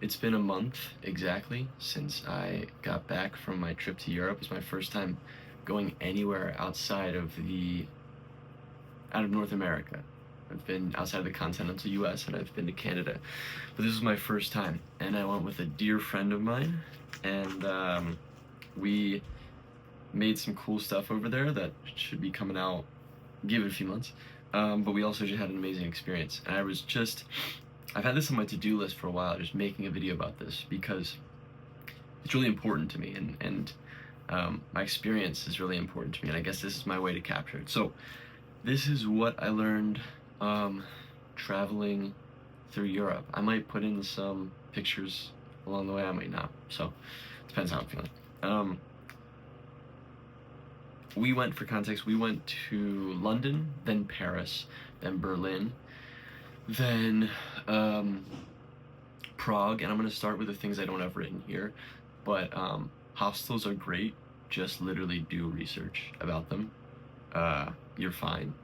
It's been a month exactly since I got back from my trip to Europe. It's my first time going anywhere out of North America. I've been outside of the continental US and I've been to Canada. But this was my first time, and I went with a dear friend of mine, and we made some cool stuff over there that should be coming out, give it a few months. But we also just had an amazing experience. And I've had this on my to-do list for a while, just making a video about this because it's really important to me, and my experience is really important to me, and I guess this is my way to capture it. So this is what I learned traveling through Europe. I might put in some pictures along the way, I might not. So depends how I'm feeling. For context, we went to London, then Paris, then Berlin, then Prague, and I'm gonna start with the things I don't have written here, but hostels are great. Just literally do research about them. You're fine.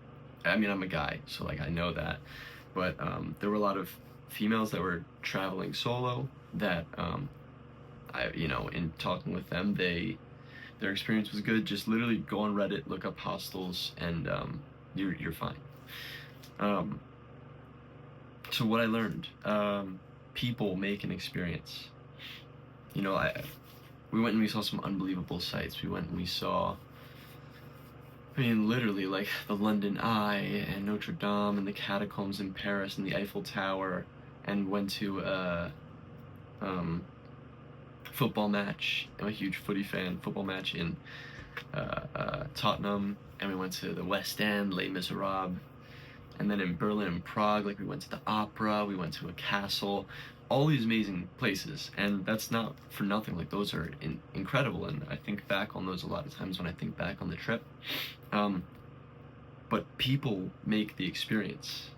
I mean, I'm a guy, so like I know that, but there were a lot of females that were traveling solo that in talking with them, their experience was good. Just literally go on Reddit, look up hostels, and you're fine. So what I learned, people make an experience. We went and we saw some unbelievable sights. We went and we saw, I mean, literally, like the London Eye and Notre Dame and the catacombs in Paris and the Eiffel Tower, and went to a football match. I'm a huge footy fan. Football match in Tottenham, and we went to the West End, Les Miserables, and then in Berlin and Prague, like we went to the opera, we went to a castle, all these amazing places, and that's not for nothing. Like those are incredible, and I think back on those a lot of times when I think back on the trip. But people make the experience,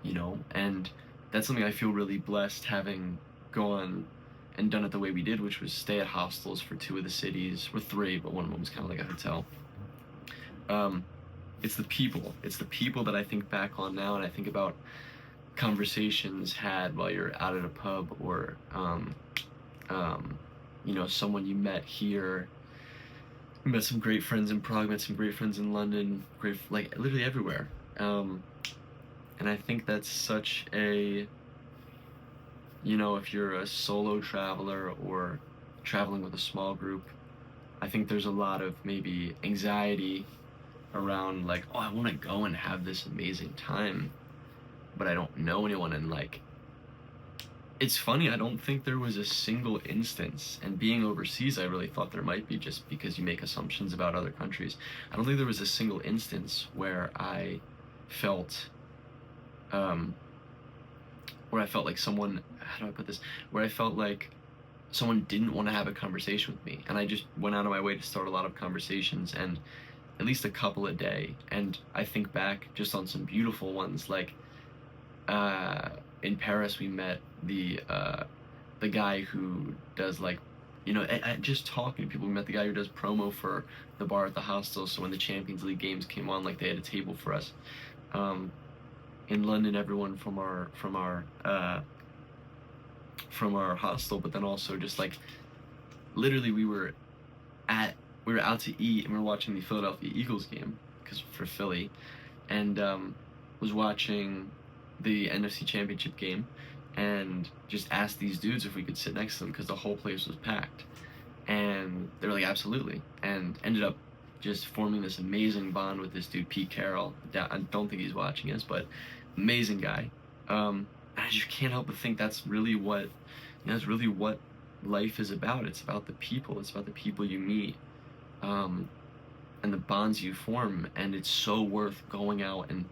and that's something I feel really blessed having gone and done it the way we did, which was stay at hostels for 2 of the cities, or 3, but one of them was kind of like a hotel. It's the people that I think back on now, and I think about conversations had while you're out at a pub, or someone you met here. We met some great friends in Prague, met some great friends in London, like literally everywhere. And I think that's such a, if you're a solo traveler or traveling with a small group, I think there's a lot of maybe anxiety around like, oh, I want to go and have this amazing time, but I don't know anyone. And like, it's funny, I don't think there was a single instance, and being overseas, I really thought there might be, just because you make assumptions about other countries. I don't think there was a single instance where I felt like someone, how do I put this, where I felt like someone didn't want to have a conversation with me, and I just went out of my way to start a lot of conversations, and at least a couple a day. And I think back just on some beautiful ones, like in Paris we met the guy who does, like, just talking to people. We met the guy who does promo for the bar at the hostel, so when the Champions League games came on, like, they had a table for us. In London, everyone from our hostel, but then also just like literally we were out to eat, and we were watching the Philadelphia Eagles game for Philly, and was watching the NFC Championship game, and just asked these dudes if we could sit next to them because the whole place was packed, and they were like, absolutely, and ended up just forming this amazing bond with this dude, Pete Carroll. I don't think he's watching us, but amazing guy. I just can't help but think that's really what life is about. It's about the people. It's about the people you meet, and the bonds you form. And it's so worth going out and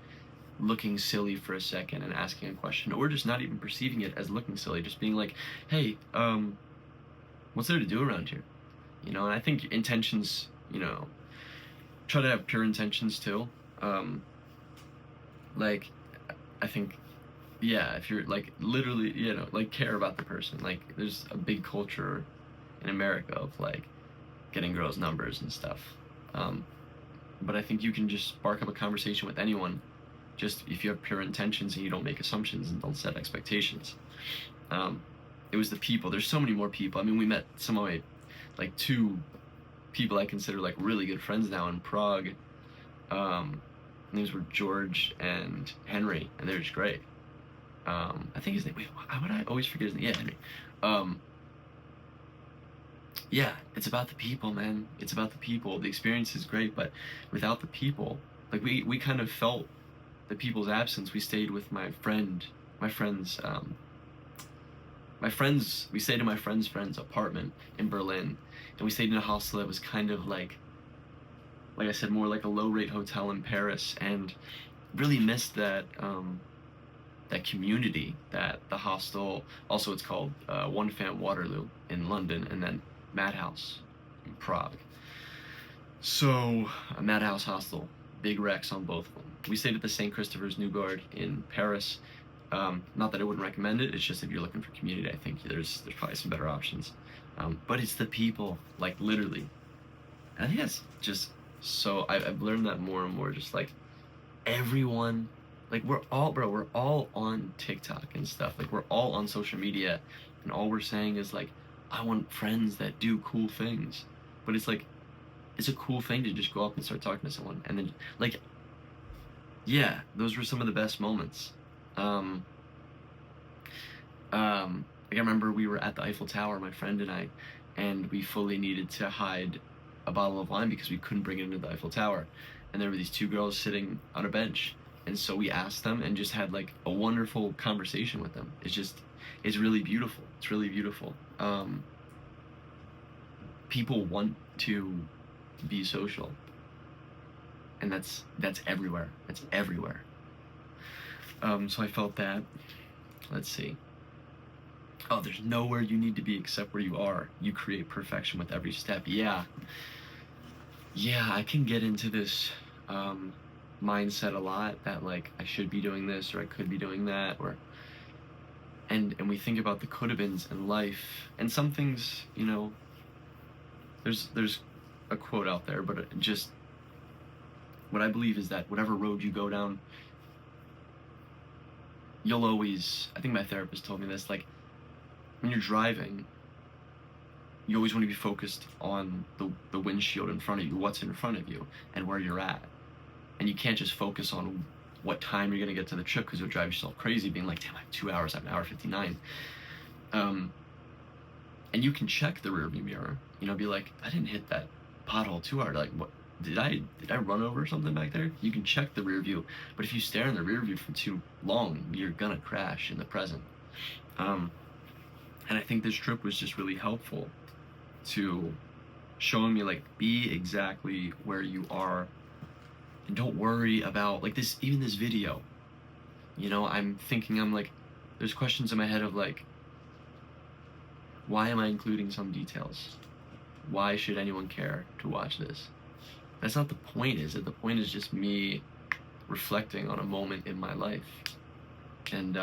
looking silly for a second and asking a question, or just not even perceiving it as looking silly, just being like, hey, what's there to do around here? And I think intentions, try to have pure intentions too. Like, I think, yeah, if you're like literally, like, care about the person. Like, there's a big culture in America of like getting girls' numbers and stuff. But I think you can just spark up a conversation with anyone, just if you have pure intentions and you don't make assumptions and don't set expectations. it was the people. There's so many more people. I mean, we met some of my, like, two people I consider like really good friends now in Prague. Names were George and Henry, and they're just great. I think his name. Wait, why would I always forget his name? Yeah, Henry. Yeah, it's about the people, man. It's about the people. The experience is great, but without the people, like we kind of felt the people's absence. We stayed with my friends. We stayed in my friend's apartment in Berlin, and we stayed in a hostel that was kind of like I said, more like a low-rate hotel in Paris, and really missed that that community that the hostel. Also, it's called One Fam Waterloo in London, and then Madhouse in Prague. So, a Madhouse hostel, big wrecks on both of them. We stayed at the St. Christopher's Newgard in Paris. Not that I wouldn't recommend it. It's just if you're looking for community, I think there's probably some better options. But it's the people, like literally. And I think that's just so. I've learned that more and more. Just like everyone, like we're all on TikTok and stuff. Like we're all on social media, and all we're saying is like, I want friends that do cool things. But it's like, it's a cool thing to just go up and start talking to someone, and then like, yeah, those were some of the best moments. Like I remember we were at the Eiffel Tower, my friend and I, and we fully needed to hide a bottle of wine because we couldn't bring it into the Eiffel Tower. And there were these two girls sitting on a bench. And so we asked them and just had like a wonderful conversation with them. It's really beautiful. It's really beautiful. People want to be social. And that's everywhere. That's everywhere. So I felt that. Let's see. Oh, there's nowhere you need to be except where you are. You create perfection with every step. Yeah, I can get into this mindset a lot that like I should be doing this or I could be doing that, or and we think about the could-have-beens in life, and some things, you know, there's a quote out there, but it just what I believe is that whatever road you go down, you'll always, I think my therapist told me this, like when you're driving, you always want to be focused on the windshield in front of you, what's in front of you, and where you're at. And you can't just focus on what time you're going to get to the trip, because you'll drive yourself crazy being like, damn, I have 2 hours, I have an hour 59. And you can check the rearview mirror, you know, be like, I didn't hit that pothole too hard. Like, what, did I run over something back there? You can check the rear view, but if you stare in the rear view for too long, you're gonna crash in the present. And I think this trip was just really helpful to showing me like, be exactly where you are, and don't worry about like this, even this video, you know, I'm like, there's questions in my head of like, why am I including some details? Why should anyone care to watch this? That's not the point, is it? The point is just me reflecting on a moment in my life. And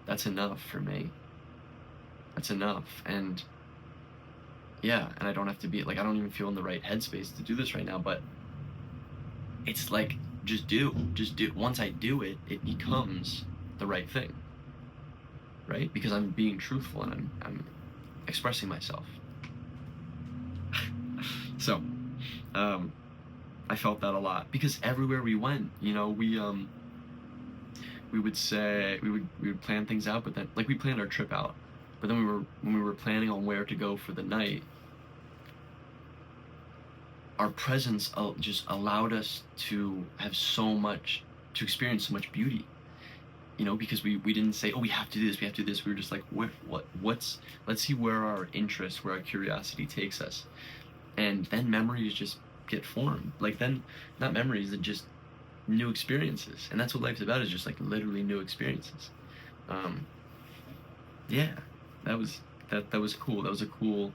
that's enough for me. That's enough. And yeah, and I don't have to be, like, I don't even feel in the right headspace to do this right now, but it's like, just do. Once I do it, it becomes the right thing, right? Because I'm being truthful and I'm expressing myself. So, I felt that a lot, because everywhere we went, you know, we would say, we would plan things out, but then, like, we planned our trip out, but then when we were planning on where to go for the night, our presence just allowed us to have to experience so much beauty, you know, because we didn't say, oh, we have to do this. We were just like, let's see where our interest, where our curiosity takes us. And then memories just get formed. Like, then, not memories, that just new experiences. And that's what life's about, is just like literally new experiences. Yeah, that was cool. That was a cool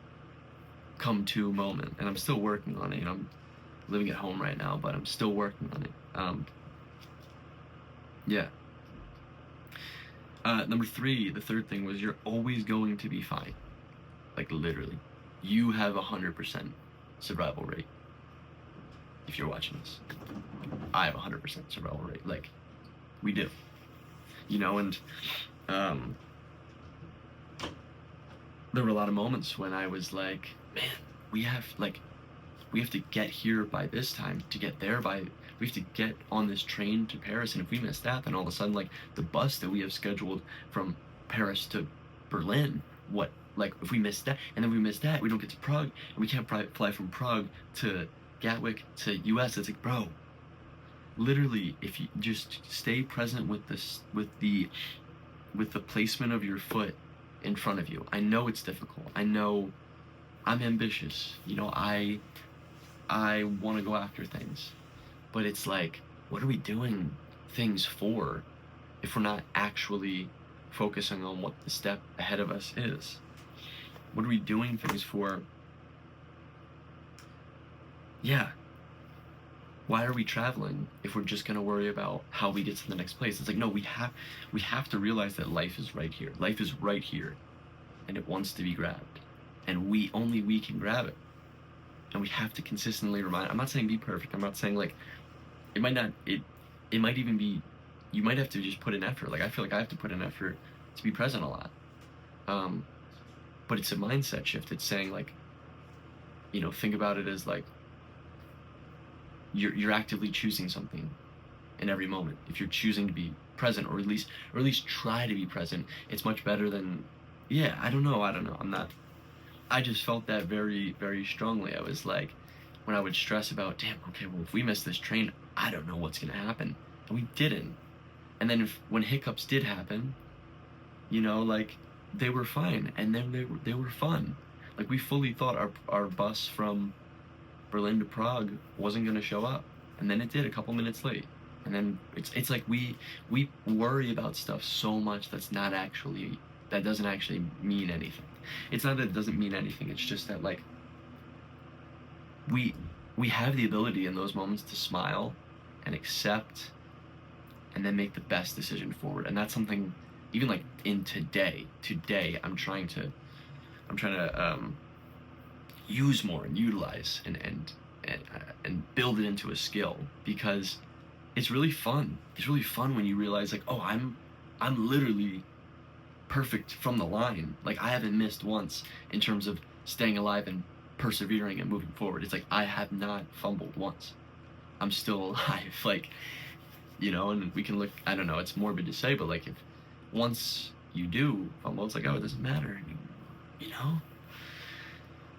come to moment, and I'm still working on it. You know, I'm living at home right now, but I'm still working on it. Yeah. Number 3, the third thing was, you're always going to be fine. Like, literally, you have 100% survival rate. If you're watching this, I have 100% survival rate. Like, we do, you know. And there were a lot of moments when I was like, man, we have like we have to get here by this time to get there by we have to get on this train to Paris, and if we miss that, then all of a sudden like the bus that we have scheduled from Paris to Berlin, what, like if we miss that, and then we miss that, we don't get to Prague, and we can't fly from Prague to Gatwick to US. It's like, bro, literally, if you just stay present with this, with the placement of your foot in front of you. I know it's difficult. I know I'm ambitious. You know, I want to go after things. But it's like, what are we doing things for if we're not actually focusing on what the step ahead of us is? What are we doing things for? Yeah. Why are we traveling if we're just gonna worry about how we get to the next place? It's like, no, we have to realize that life is right here. Life is right here, and it wants to be grabbed, and we can grab it, and we have to consistently remind. I'm not saying be perfect. I'm not saying like it might not it might even be, you might have to just put in effort. Like I feel like I have to put in effort to be present a lot. But it's a mindset shift. It's saying like, you know, think about it as like you're actively choosing something in every moment. If you're choosing to be present, or at least try to be present, it's much better than, yeah, I don't know. I just felt that very, very strongly. I was like, when I would stress about, damn, okay, well, if we miss this train, I don't know what's gonna happen. And we didn't. And then when hiccups did happen, you know, like they were fine, and then they were fun. Like we fully thought our bus from Berlin to Prague wasn't gonna show up, and then it did a couple minutes late. And then it's like we worry about stuff so much that doesn't actually mean anything. It's not that it doesn't mean anything. It's just that like we have the ability in those moments to smile and accept, and then make the best decision forward. And that's something, even like in today I'm trying to use more and utilize and build it into a skill, because it's really fun. It's really fun when you realize like, oh, I'm literally perfect from the line. Like I haven't missed once in terms of staying alive and persevering and moving forward. It's like I have not fumbled once. I'm still alive. Like, you know, and we can look, I don't know, it's morbid to say, but like if once you do fumble, it's like, oh, it doesn't matter anymore, you know?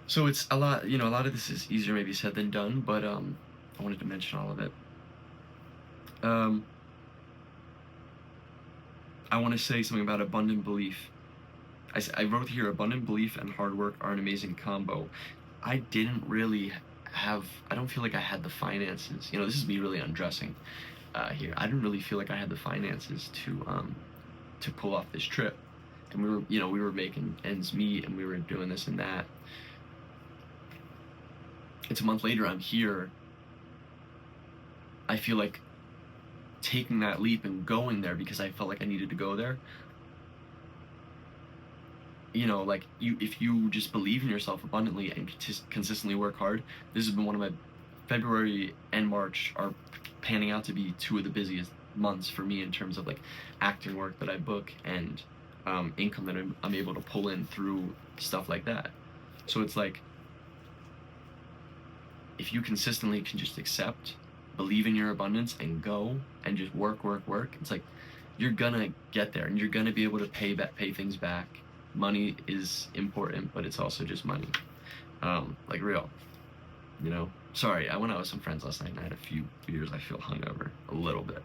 So it's a lot, you know, a lot of this is easier maybe said than done, but I wanted to mention all of it. I want to say something about abundant belief. I wrote here, abundant belief and hard work are an amazing combo. I didn't really I don't feel like I had the finances. You know, this is me really undressing here. I didn't really feel like I had the finances to pull off this trip. And we were making ends meet, and we were doing this and that. It's a month later, I'm here. I feel like taking that leap and going there because I felt like I needed to go there. You know, like if you just believe in yourself abundantly and consistently work hard, this has been one of my February and March are panning out to be two of the busiest months for me in terms of like acting work that I book and income that I'm able to pull in through stuff like that. So it's like, if you consistently can just accept, believe in your abundance, and go and just work, it's like you're gonna get there, and you're gonna be able to pay things back. Money is important, but it's also just money. Like real, you know. Sorry, I went out with some friends last night and I had a few beers. I feel hungover a little bit.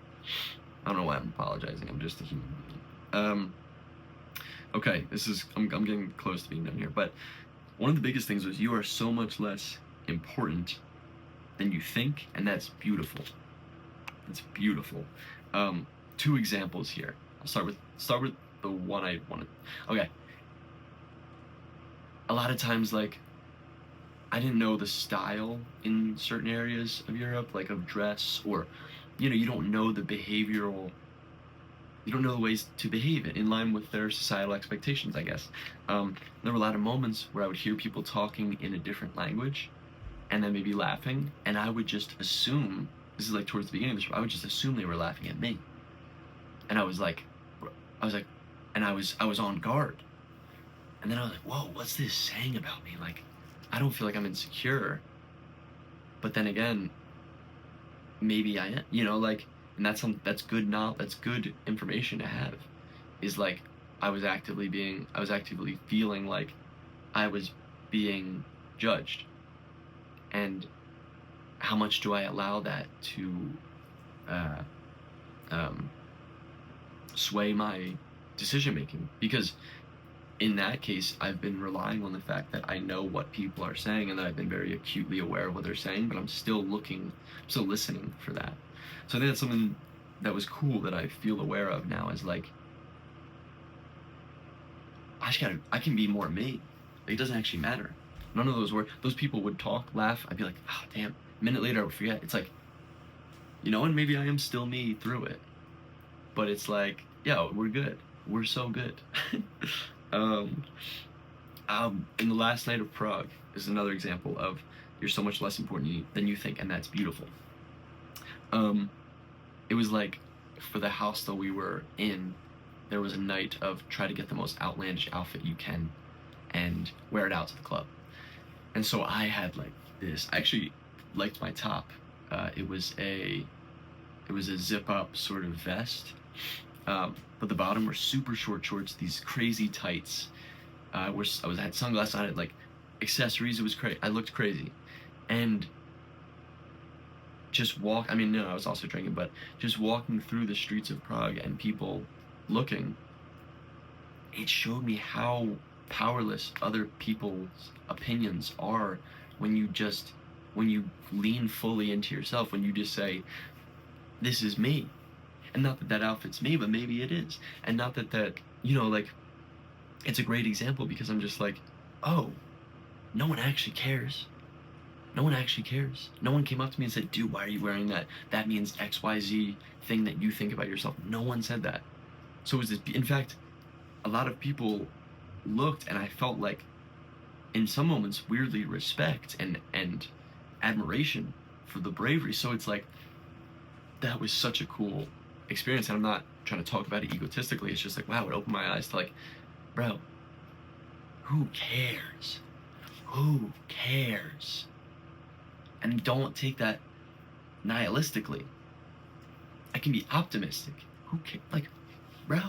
I don't know why I'm apologizing. I'm just a human being. Okay, I'm getting close to being done here, but one of the biggest things was you are so much less important than you think, and that's beautiful. It's beautiful. Two examples here. I'll start with the one I wanted. Okay. A lot of times, like, I didn't know the style in certain areas of Europe, like of dress, or, you know, you don't know the ways to behave in line with their societal expectations, I guess. There were a lot of moments where I would hear people talking in a different language, and then maybe laughing, and I would just assume, this is like towards the beginning of the show, I would just assume they were laughing at me. And I was on guard. And then I was like, whoa, what's this saying about me? Like, I don't feel like I'm insecure. But then again, maybe I am, like, and that's good that's good information to have. Is like, I was actively feeling like I was being judged. And how much do I allow that to uh, um, sway my decision making? Because in that case, I've been relying on the fact that I know what people are saying and that I've been very acutely aware of what they're saying, but I'm still listening for that. So I think that's something that was cool that I feel aware of now, is like, I can be more me. Like, it doesn't actually matter. None of those people would talk, laugh. I'd be like, oh, damn. A minute later, I would forget. It's like, and maybe I am still me through it. But it's like, yeah, we're good. We're so good. um, in the last night of Prague is another example of you're so much less important than you think, and that's beautiful. It was like, for the house that we were in, there was a night of try to get the most outlandish outfit you can and wear it out to the club. And so I had like this. I actually liked my top. It was a zip up sort of vest, but the bottom were super short shorts. These crazy tights. I had sunglasses on it, like accessories. It was crazy. I looked crazy, and I mean, no, I was also drinking, but just walking through the streets of Prague and people looking, it showed me how powerless other people's opinions are when you lean fully into yourself, when you just say, this is me. And not that that outfit's me, but maybe it is. And not that, like, it's a great example because I'm just like, oh, no one actually cares. No one actually cares. No one came up to me and said, dude, why are you wearing that? That means XYZ thing that you think about yourself. No one said that. So it was this, in fact, a lot of people looked, and I felt like, in some moments, weirdly respect and admiration for the bravery. So it's like, that was such a cool experience. And I'm not trying to talk about it egotistically. It's just like, wow, it opened my eyes to like, bro, who cares? Who cares? And don't take that nihilistically. I can be optimistic. Who cares? Like, bro,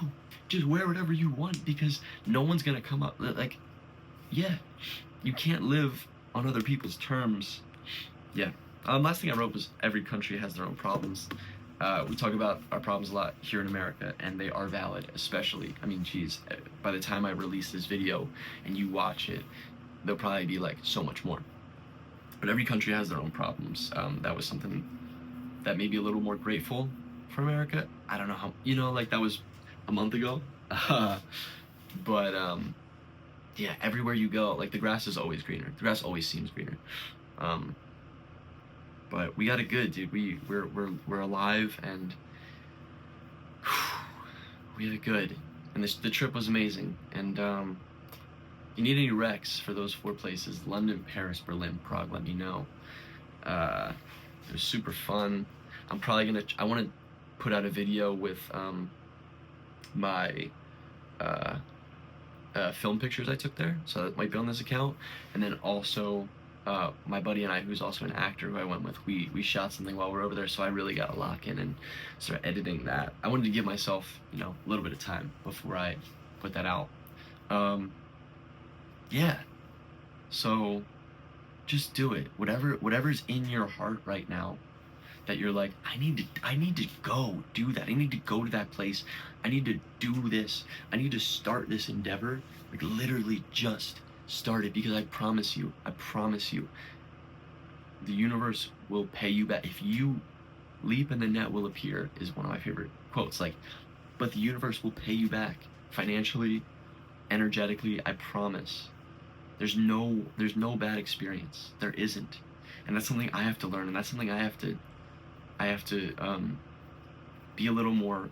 just wear whatever you want because no one's gonna come up. Like, yeah, you can't live on other people's terms. Yeah. Last thing I wrote was every country has their own problems. We talk about our problems a lot here in America, and they are valid, especially, I mean, geez, by the time I release this video and you watch it, there'll probably be like so much more. But every country has their own problems. That was something that made me a little more grateful for America. I don't know how, like that was a month ago. But yeah, everywhere you go, like the grass is always greener. The grass always seems greener. But we got it good, dude. We're alive, and we had it good. And the trip was amazing. And you need any recs for those 4 places: London, Paris, Berlin, Prague, let me know. It was super fun. I want to put out a video with my film pictures I took there, so that might be on this account. And then also my buddy and I, who's also an actor who I went with, we shot something while we were over there, so I really got to lock in and start editing that. I wanted to give myself, a little bit of time before I put that out. Yeah, so just do it. Whatever's in your heart right now, that you're like, I need to go do that. I need to go to that place. I need to do this. I need to start this endeavor. Like, literally just start it, because I promise you, the universe will pay you back. If you leap and the net will appear is one of my favorite quotes. Like, but the universe will pay you back financially, energetically. I promise. There's no bad experience. There isn't. And that's something I have to learn, and that's something I have to be a little more,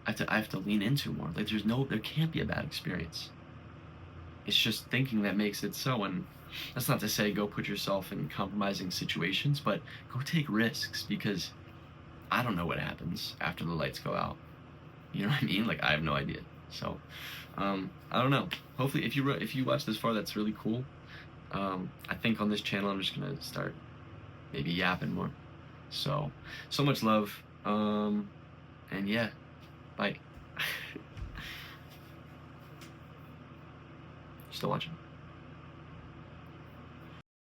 I have to lean into more. Like, there can't be a bad experience. It's just thinking that makes it so. And that's not to say go put yourself in compromising situations, but go take risks, because I don't know what happens after the lights go out. You know what I mean? Like, I have no idea. So, I don't know. Hopefully, if you watch this far, that's really cool. I think on this channel, I'm just gonna start maybe yapping more. So much love. And yeah, bye. Still watching.